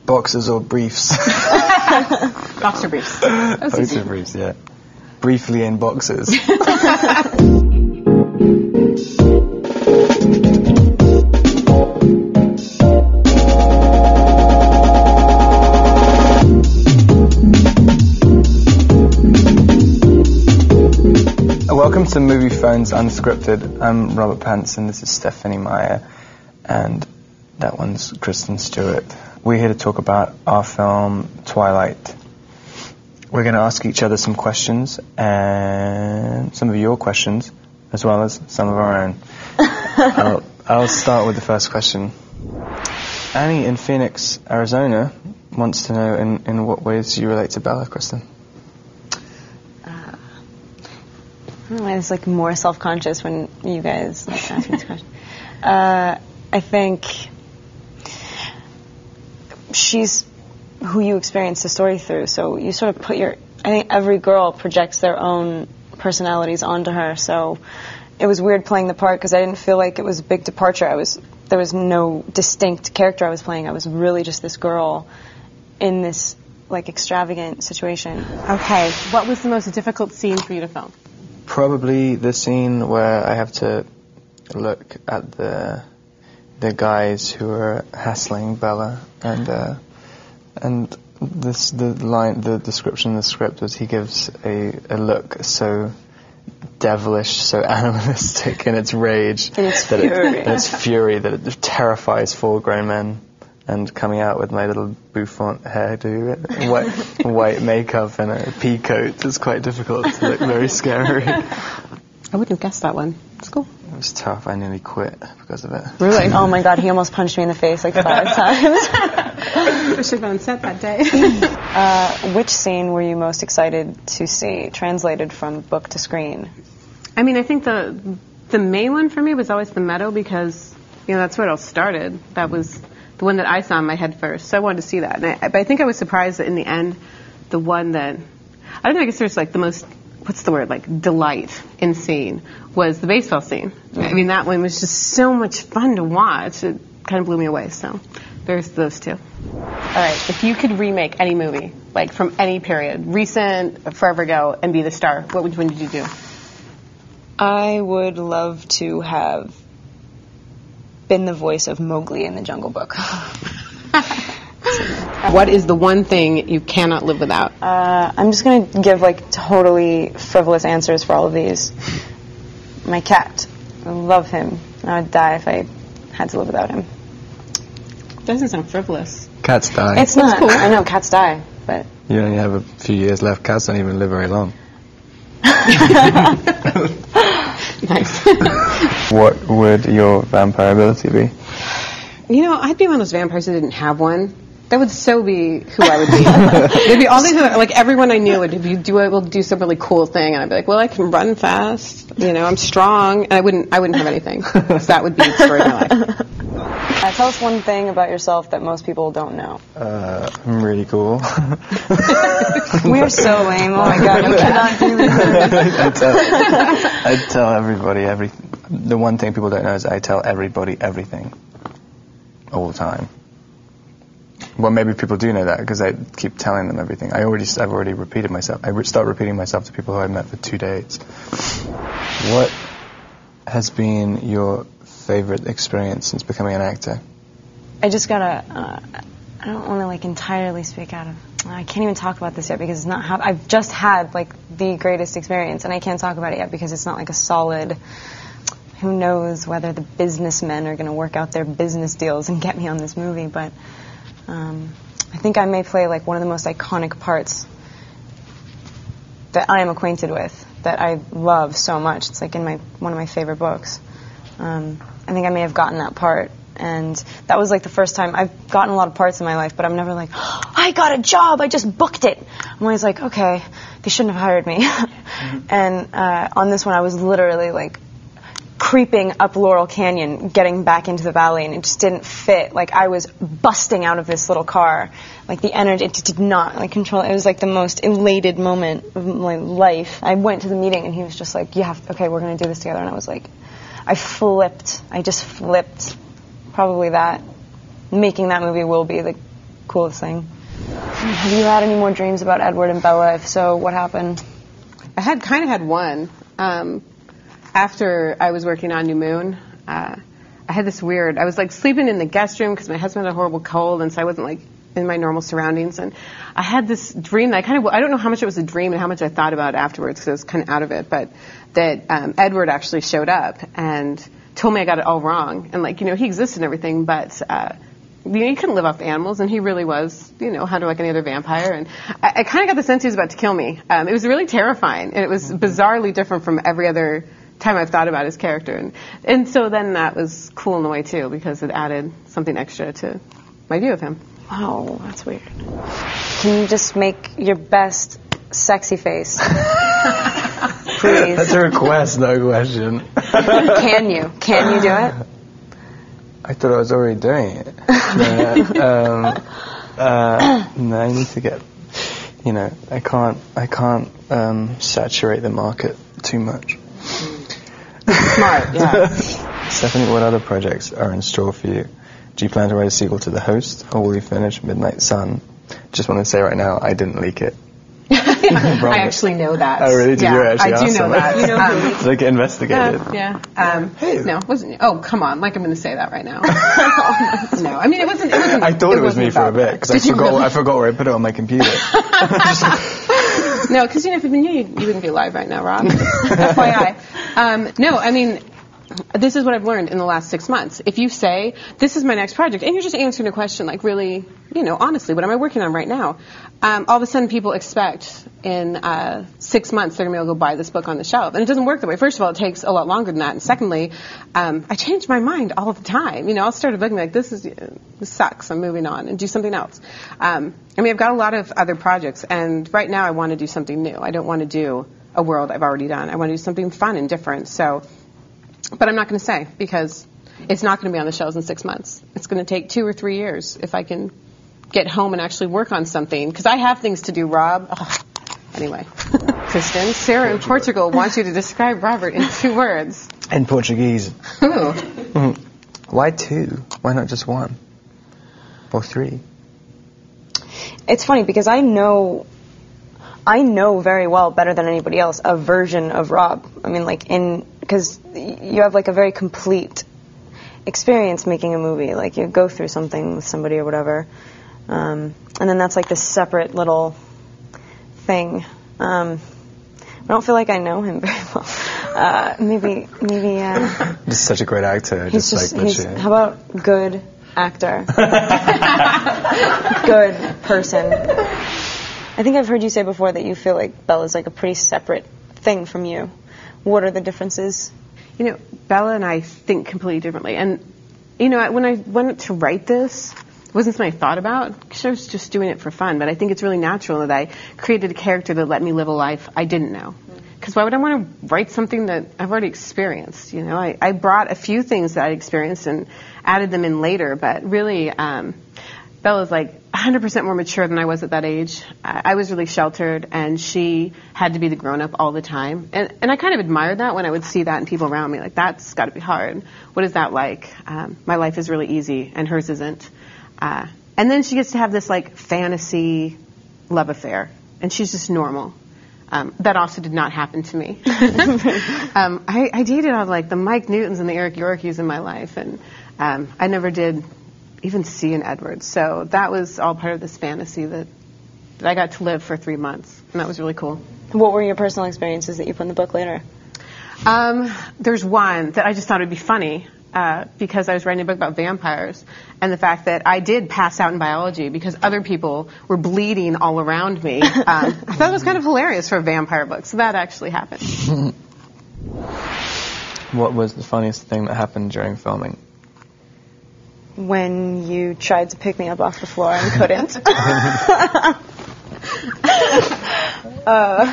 Boxers or briefs? Boxer briefs. Boxer briefs, yeah. Briefly in boxers. Welcome to Moviephone's Unscripted. I'm Robert Pants and this is Stephanie Meyer, and that one's Kristen Stewart. We're here to talk about our film Twilight. We're going to ask each other some questions, and some of your questions, as well as some of our own. I'll start with the first question. Annie in Phoenix, Arizona, wants to know in what ways you relate to Bella, Kristen. I don't know, I was like more self-conscious when you guys asked me this question. I think she's who you experience the story through, so you sort of put I think every girl projects their own personalities onto her, so it was weird playing the part because I didn't feel like it was a big departure. There was no distinct character I was playing. I was really just this girl in this like extravagant situation. Okay, what was the most difficult scene for you to film? Probably the scene where I have to look at the guys who are hassling Bella, and the description in the script was he gives a look so devilish, so animalistic in its rage, its fury that it terrifies four grown men. And coming out with my little bouffant hairdo, white makeup and a pea coat is quite difficult to look very scary. I wouldn't have guessed that one. It's cool. It was tough. I nearly quit because of it. Really? Oh my God, he almost punched me in the face like 5 times. I should have been on set that day. Which scene were you most excited to see translated from book to screen? I mean, I think the main one for me was always the meadow because, that's where it all started. That was the one that I saw in my head first, so I wanted to see that. But I think I was surprised that in the end, the one that, I don't know, I guess there's like the most, what's the word, like delight in scene was the baseball scene. Mm-hmm. I mean, that one was just so much fun to watch. It kind of blew me away, so there's those two. All right, if you could remake any movie, like from any period, recent, forever ago, and be the star, which one did you do? I would love to have been the voice of Mowgli in the Jungle Book. What is the one thing you cannot live without? I'm just going to give like totally frivolous answers for all of these. My cat. I love him. I would die if I had to live without him. Doesn't sound frivolous. Cats die. It's not. Cool. I know, cats die, but... You only have a few years left. Cats don't even live very long. Nice. What would your vampire ability be? I'd be one of those vampires who didn't have one. That would so be who I would be. There'd be all these, like everyone I knew would do some really cool thing, and I'd be like, well, I can run fast. I'm strong, and I wouldn't have anything. So that would be the story of my life. Tell us one thing about yourself that most people don't know. I'm really cool. We're so lame. Oh my God, we cannot do this. I tell everybody the one thing people don't know is I tell everybody everything. All the time. Well, maybe people do know that because I keep telling them everything. I've already repeated myself. I start repeating myself to people who I met for 2 dates. What has been your favorite experience since becoming an actor? I just gotta, I don't want to like entirely speak out of, I can't even talk about this yet because it's not how, I've just had like the greatest experience and I can't talk about it yet because it's not like a solid, who knows whether the businessmen are going to work out their business deals and get me on this movie, but I think I may play like one of the most iconic parts that I am acquainted with, that I love so much. It's like in one of my favorite books. I think I may have gotten that part, and that was like the first time. I've gotten a lot of parts in my life, but I'm never like, oh, I got a job, I just booked it. I'm always like, okay, they shouldn't have hired me. And on this one, I was literally like creeping up Laurel Canyon, getting back into the valley, and it just didn't fit. Like, I was busting out of this little car. Like, the energy, it did not, like, control. It was, like, the most elated moment of my life. I went to the meeting, and he was just like, okay, we're going to do this together. And I was like, I just flipped. Probably that. Making that movie will be the coolest thing. Have you had any more dreams about Edward and Bella? If so, what happened? I had one. After I was working on New Moon, I had this weird, I was like sleeping in the guest room because my husband had a horrible cold, and so I wasn't like in my normal surroundings, and I had this dream that I don't know how much it was a dream and how much I thought about it afterwards because I was kind of out of it, but that Edward actually showed up and told me I got it all wrong, and like, he existed and everything, but he couldn't live off animals, and he really was, hunted like any other vampire, and I kind of got the sense he was about to kill me. It was really terrifying, and it was bizarrely different from every other time I've thought about his character, and so then that was cool in a way too, because it added something extra to my view of him. Oh, that's weird. Can you just make your best sexy face? Please. That's a request, no question. Can you do it? I thought I was already doing it. No, I need to get, I can't saturate the market too much. Smart, yeah. Stephanie, what other projects are in store for you? Do you plan to write a sequel to The Host, or will you finish Midnight Sun? Just want to say right now, I didn't leak it. I actually know that. Oh, really? Did you actually I do ask know someone? that. Did I get investigated? Yeah. Hey. No, it wasn't. Oh, come on. Like I'm going to say that right now. No, I mean, it wasn't. I thought it was me for a bit, because I forgot where I put it on my computer. No, because if you knew, you wouldn't be alive right now, Rob. FYI. No, I mean, this is what I've learned in the last 6 months. If you say, this is my next project, and you're just answering a question like really, honestly, what am I working on right now? All of a sudden people expect in 6 months they're going to be able to go buy this book on the shelf. And it doesn't work that way. First of all, it takes a lot longer than that. And secondly, I change my mind all of the time. I'll start a book and be like, this sucks, I'm moving on, and do something else. I've got a lot of other projects, and right now I want to do something new. I don't want to do a world I've already done. I want to do something fun and different. But I'm not going to say, because it's not going to be on the shelves in 6 months. It's going to take 2 or 3 years if I can get home and actually work on something. Because I have things to do, Rob. Oh. Anyway, Kristen, Sarah in Portugal wants you to describe Robert in 2 words. In Portuguese. Ooh. Why 2? Why not just 1? Or 3? It's funny, because I know very well, better than anybody else, a version of Rob. Because you have like a very complete experience making a movie. Like you go through something with somebody or whatever, and then that's like this separate little thing. I don't feel like I know him very well. Maybe. He's such a great actor. How about good actor? Good person. I think I've heard you say before that you feel like Bella's like a pretty separate thing from you. What are the differences? Bella and I think completely differently. And, when I went to write this, it wasn't something I thought about, because I was just doing it for fun. But I think it's really natural that I created a character that let me live a life I didn't know. Because why would I want to write something that I've already experienced? I brought a few things that I experienced and added them in later. But really, Bella's like 100% more mature than I was at that age. I was really sheltered, and she had to be the grown-up all the time. And I kind of admired that when I would see that in people around me. Like, that's got to be hard. What is that like? My life is really easy, and hers isn't. And then she gets to have this, like, fantasy love affair, and she's just normal. That also did not happen to me. I dated all, like, the Mike Newtons and the Eric Yorkies in my life, and I never did even see an Edward. So that was all part of this fantasy that I got to live for 3 months, and that was really cool. What were your personal experiences that you put in the book later? There's one that I just thought would be funny because I was writing a book about vampires, and the fact that I did pass out in biology because other people were bleeding all around me. I thought it was kind of hilarious for a vampire book, so that actually happened. What was the funniest thing that happened during filming? When you tried to pick me up off the floor and couldn't.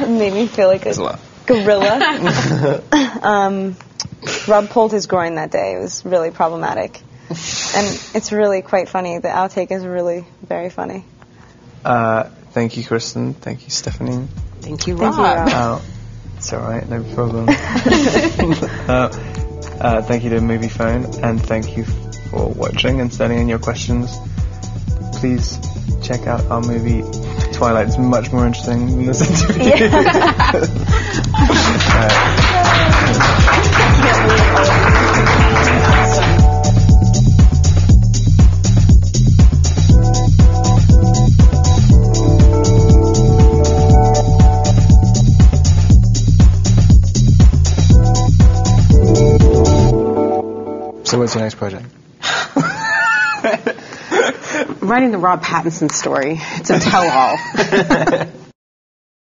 Made me feel like a gorilla. Rob pulled his groin that day. It was really problematic. And it's really quite funny. The outtake is really very funny. Thank you, Kristen. Thank you, Stephanie. Thank you, Rob. It's all right, no problem. Thank you to Moviefone, and thank you for watching and sending in your questions. Please check out our movie Twilight. It's much more interesting than this interview. So what's your next project? Writing the Rob Pattinson story. It's a tell-all.